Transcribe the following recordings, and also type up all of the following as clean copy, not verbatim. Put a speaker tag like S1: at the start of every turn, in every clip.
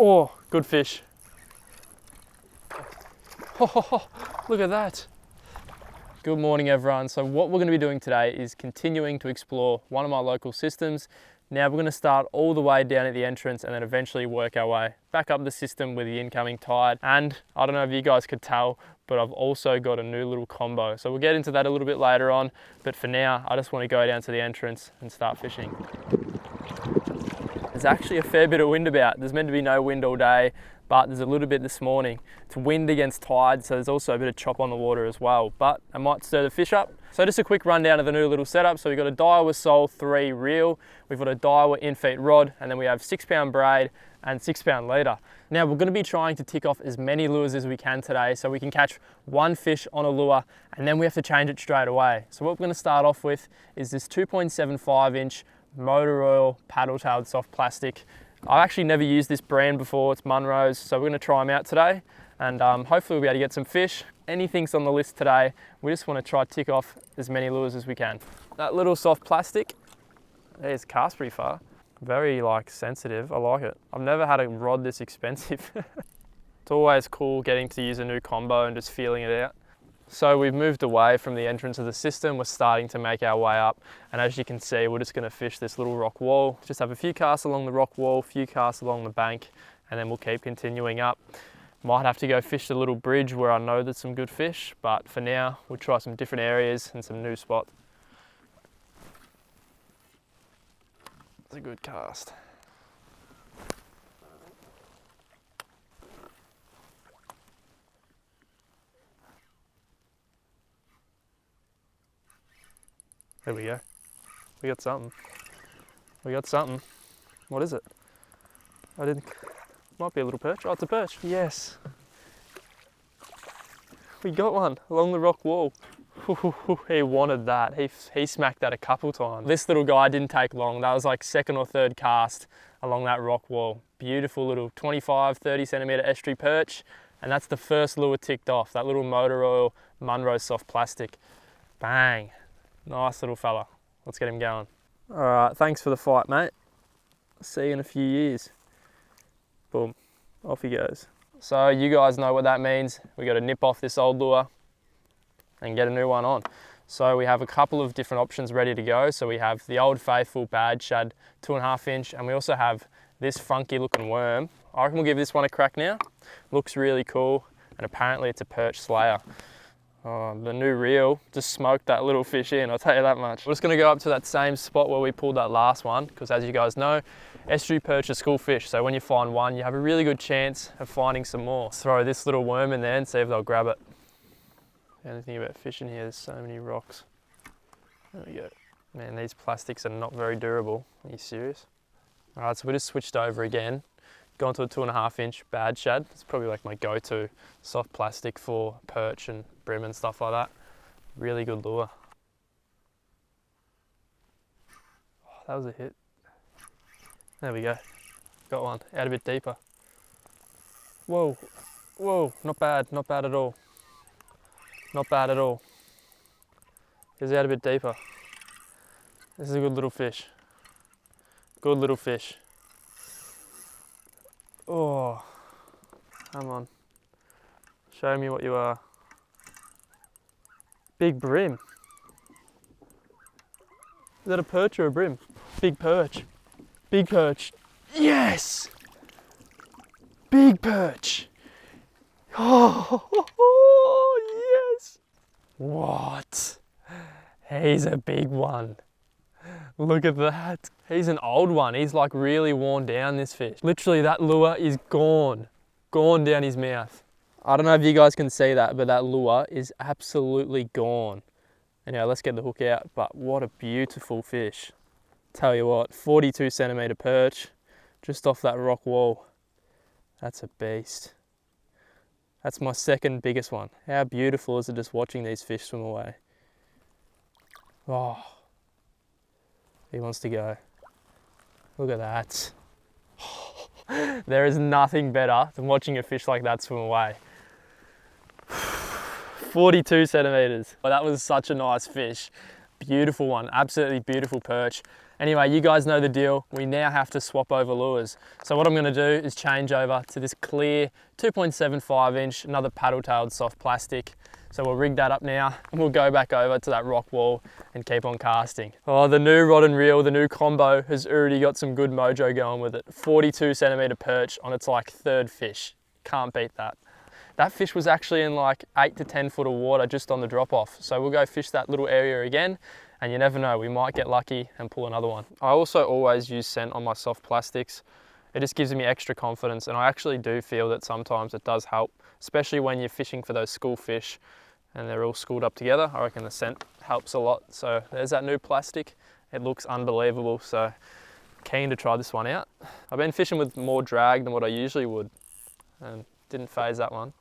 S1: Oh, good fish. Oh, look at that. Good morning, everyone. So what we're going to be doing today is continuing to explore one of my local systems. Now we're going to start all the way down at the entrance and then eventually work our way back up the system with the incoming tide. And I don't know if you guys could tell, but I've also got a new little combo. So we'll get into that a little bit later on. But for now, I just want to go down to the entrance and start fishing. There's actually a fair bit of wind about. There's meant to be no wind all day, but there's a little bit this morning. It's wind against tide, so there's also a bit of chop on the water as well, but I might stir the fish up. So just a quick rundown of the new little setup. So we've got a Daiwa Soul 3 reel, we've got a Daiwa in-feet rod, and then we have 6-pound braid and 6-pound leader. Now we're going to be trying to tick off as many lures as we can today so we can catch one fish on a lure and then we have to change it straight away. So what we're going to start off with is this 2.75 inch motor oil paddle-tailed soft plastic. I've actually never used this brand before, it's Munro's, so we're going to try them out today and hopefully we'll be able to get some fish. Anything's on the list today, we just want to try to tick off as many lures as we can. That little soft plastic, it's cast pretty far. Very sensitive, I like it. I've never had a rod this expensive. It's always cool getting to use a new combo and just feeling it out. So we've moved away from the entrance of the system, we're starting to make our way up, and as you can see we're just going to fish this little rock wall. Just have a few casts along the rock wall, a few casts along the bank, and then we'll keep continuing up. Might have to go fish the little bridge where I know there's some good fish, but for now we'll try some different areas and some new spots. It's a good cast. There we go. We got something. We got something. What is it? Might be a little perch. Oh, it's a perch. Yes. We got one along the rock wall. He wanted that. He smacked that a couple times. This little guy didn't take long. That was like second or third cast along that rock wall. Beautiful little 25, 30 centimeter estuary perch. And that's the first lure ticked off. That little motor oil Munro soft plastic. Bang. Nice little fella. Let's get him going. All right, thanks for the fight, mate. See you in a few years. Boom, off he goes. So you guys know what that means. We got to nip off this old lure and get a new one on. So we have a couple of different options ready to go. So we have the Old Faithful Bad Shad 2.5 inch, and we also have this funky looking worm. I reckon we'll give this one a crack now. Looks really cool, and apparently it's a perch slayer. Oh, the new reel just smoked that little fish in, I'll tell you that much. We're just going to go up to that same spot where we pulled that last one, because as you guys know, estuary perch are school fish, so when you find one, you have a really good chance of finding some more. Throw this little worm in there and see if they'll grab it. The only thing about fishing here, there's so many rocks. There we go. Man, these plastics are not very durable. Are you serious? All right, so we just switched over again. Gone to a 2.5 inch Bad Shad. It's probably like my go-to soft plastic for perch and brim and stuff like that. Really good lure. Oh, that was a hit. There we go. Got one. Out a bit deeper. Whoa, whoa, not bad at all. Not bad at all. He's out a bit deeper. This is a good little fish. Good little fish. Oh, come on. Show me what you are. Big brim. Is that a perch or a brim? Big perch. Big perch. Yes! Big perch. Oh, yes! What? He's a big one. Look at that. He's an old one. He's like really worn down, this fish. Literally that lure is gone. Gone down his mouth. I don't know if you guys can see that, but that lure is absolutely gone. Anyway, let's get the hook out. But what a beautiful fish. Tell you what, 42 centimeter perch, just off that rock wall. That's a beast. That's my second biggest one. How beautiful is it just watching these fish swim away? Oh. He wants to go. Look at that. There is nothing better than watching a fish like that swim away. 42 centimeters. Well, that was such a nice fish. Beautiful one, absolutely beautiful perch. Anyway, you guys know the deal. We now have to swap over lures. So what I'm gonna do is change over to this clear 2.75 inch, another paddle-tailed soft plastic. So we'll rig that up now and we'll go back over to that rock wall and keep on casting. Oh, the new rod and reel, the new combo has already got some good mojo going with it. 42 centimeter perch on its like third fish. Can't beat that. That fish was actually in like 8 to 10 foot of water just on the drop off. So we'll go fish that little area again, and you never know, we might get lucky and pull another one. I also always use scent on my soft plastics. It just gives me extra confidence, and I actually do feel that sometimes it does help, especially when you're fishing for those school fish and they're all schooled up together. I reckon the scent helps a lot. So there's that new plastic. It looks unbelievable, so keen to try this one out. I've been fishing with more drag than what I usually would, and didn't phase that one.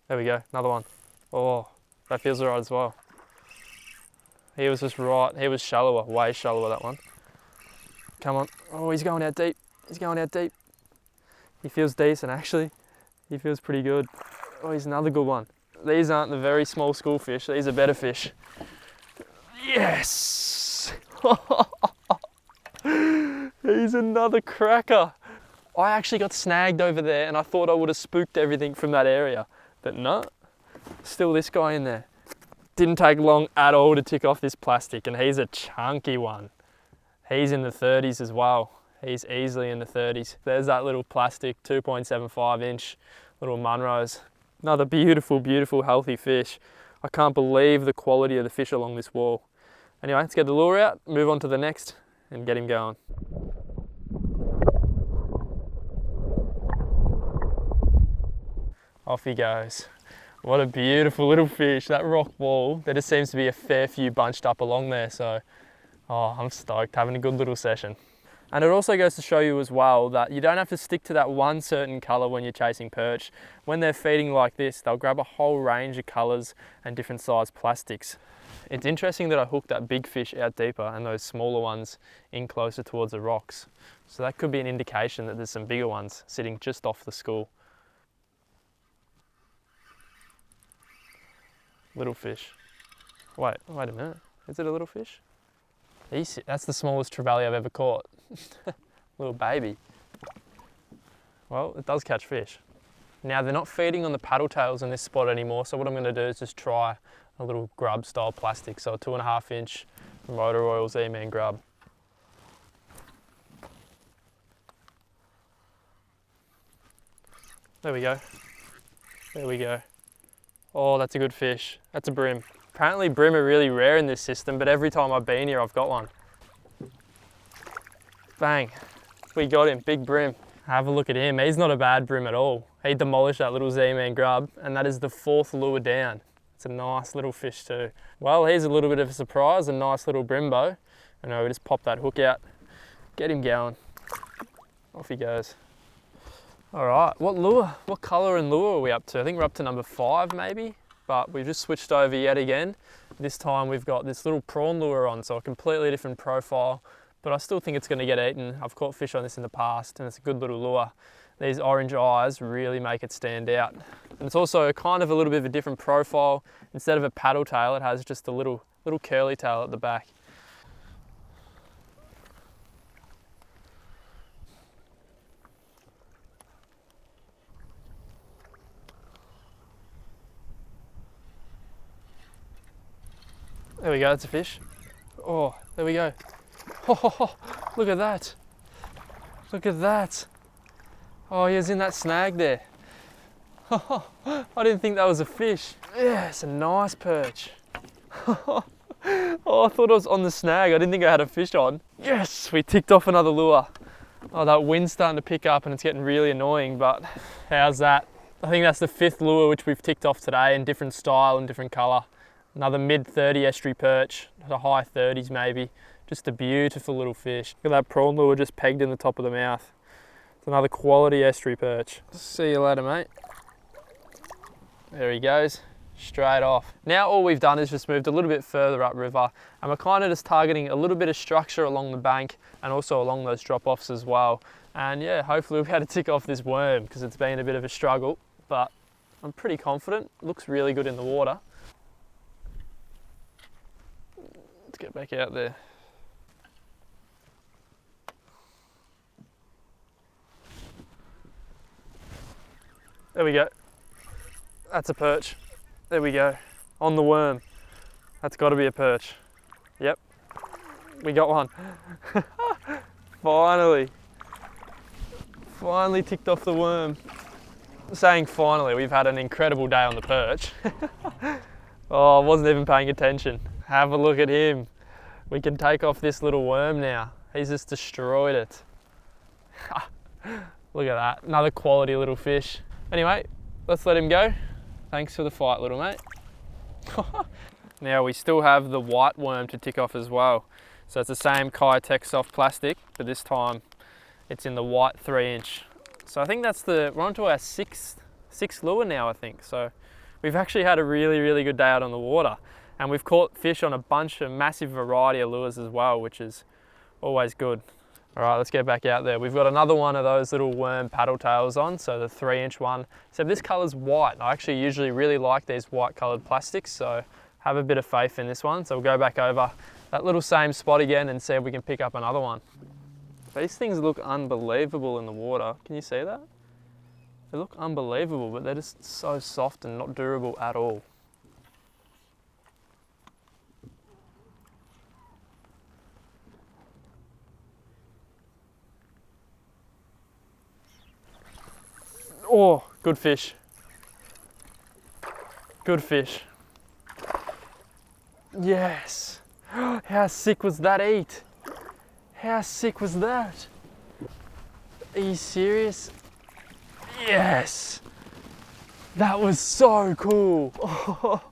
S1: There we go, another one. Oh, that feels alright as well. He was just right, he was shallower, way shallower, that one. Come on, oh, he's going out deep. He's going out deep. He feels decent actually. He feels pretty good. Oh, he's another good one. These aren't the very small school fish, these are better fish. Yes! He's another cracker. I actually got snagged over there and I thought I would have spooked everything from that area, but no, still this guy in there. Didn't take long at all to tick off this plastic, and he's a chunky one. He's in the 30s as well. He's easily in the 30s. There's that little plastic 2.75 inch little Munros. Another beautiful, beautiful, healthy fish. I can't believe the quality of the fish along this wall. Anyway, let's get the lure out, move on to the next and get him going. Off he goes. What a beautiful little fish. That rock wall, there just seems to be a fair few bunched up along there. So, oh, I'm stoked, having a good little session. And it also goes to show you as well that you don't have to stick to that one certain colour when you're chasing perch. When they're feeding like this, they'll grab a whole range of colours and different size plastics. It's interesting that I hooked that big fish out deeper and those smaller ones in closer towards the rocks. So that could be an indication that there's some bigger ones sitting just off the school. Little fish. Wait a minute. Is it a little fish? That's the smallest trevally I've ever caught. Little baby. Well, it does catch fish. Now they're not feeding on the paddle tails in this spot anymore, so what I'm going to do is just try a little grub style plastic, so a 2.5 inch Motor Oil Z-Man grub. There we go. There we go. Oh, that's a good fish. That's a brim. Apparently brim are really rare in this system, but every time I've been here, I've got one. Bang, we got him, big brim. Have a look at him, he's not a bad brim at all. He demolished that little Z-Man grub, and that is the 4th lure down. It's a nice little fish too. Well, here's a little bit of a surprise, a nice little brimbo. And we just pop that hook out, get him going. Off he goes. All right, what colour and lure are we up to? I think we're up to number 5 maybe, but we've just switched over yet again. This time we've got this little prawn lure on, so a completely different profile, but I still think it's going to get eaten. I've caught fish on this in the past and it's a good little lure. These orange eyes really make it stand out. And it's also kind of a little bit of a different profile. Instead of a paddle tail, it has just a little curly tail at the back. There we go, that's a fish. Oh, there we go. Oh, look at that. Look at that. Oh, he was in that snag there. I didn't think that was a fish. Yeah, it's a nice perch. Oh, I thought I was on the snag. I didn't think I had a fish on. Yes, we ticked off another lure. Oh, that wind's starting to pick up and it's getting really annoying, but how's that? I think that's the 5th lure which we've ticked off today in different style and different colour. Another mid-30 estuary perch, the high 30s maybe. Just a beautiful little fish. Look at that prawn lure just pegged in the top of the mouth. It's another quality estuary perch. See you later, mate. There he goes, straight off. Now all we've done is just moved a little bit further upriver, and we're kind of just targeting a little bit of structure along the bank and also along those drop-offs as well. And yeah, hopefully we'll be able to tick off this worm because it's been a bit of a struggle, but I'm pretty confident. Looks really good in the water. Let's get back out there. There we go. That's a perch. There we go. On the worm. That's got to be a perch. Yep. We got one. Finally. Finally ticked off the worm. Saying finally, we've had an incredible day on the perch. Oh, I wasn't even paying attention. Have a look at him. We can take off this little worm now. He's just destroyed it. Look at that. Another quality little fish. Anyway, let's let him go. Thanks for the fight, little mate. Now we still have the white worm to tick off as well. So it's the same Keitech soft plastic, but this time it's in the white 3-inch. So I think we're on to our sixth lure now, I think. So we've actually had a really, really good day out on the water. And we've caught fish on a bunch of massive variety of lures as well, which is always good. All right, let's get back out there. We've got another one of those little worm paddle tails on, so the 3-inch one. So this color's white. I actually usually really like these white colored plastics, so have a bit of faith in this one. So we'll go back over that little same spot again and see if we can pick up another one. These things look unbelievable in the water. Can you see that? They look unbelievable, but they're just so soft and not durable at all. Oh, good fish. Good fish. Yes. How sick was that eat? How sick was that? Are you serious? Yes. That was so cool. Oh,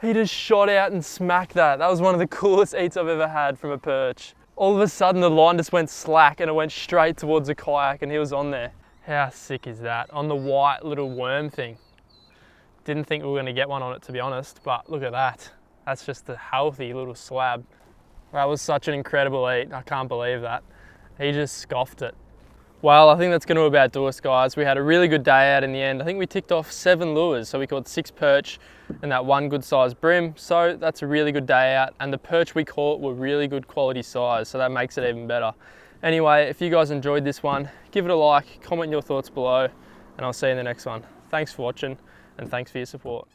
S1: he just shot out and smacked that. That was one of the coolest eats I've ever had from a perch. All of a sudden the line just went slack and it went straight towards the kayak and he was on there. How sick is that? On the white little worm thing. Didn't think we were going to get one on it, to be honest, but look at that. That's just a healthy little slab. That was such an incredible eat. I can't believe that. He just scoffed it. Well, I think that's going to about do us, guys. We had a really good day out in the end. I think we ticked off 7 lures. So we caught 6 perch and that 1 good sized brim. So that's a really good day out. And the perch we caught were really good quality size. So that makes it even better. Anyway, if you guys enjoyed this one, give it a like, comment your thoughts below, and I'll see you in the next one. Thanks for watching, and thanks for your support.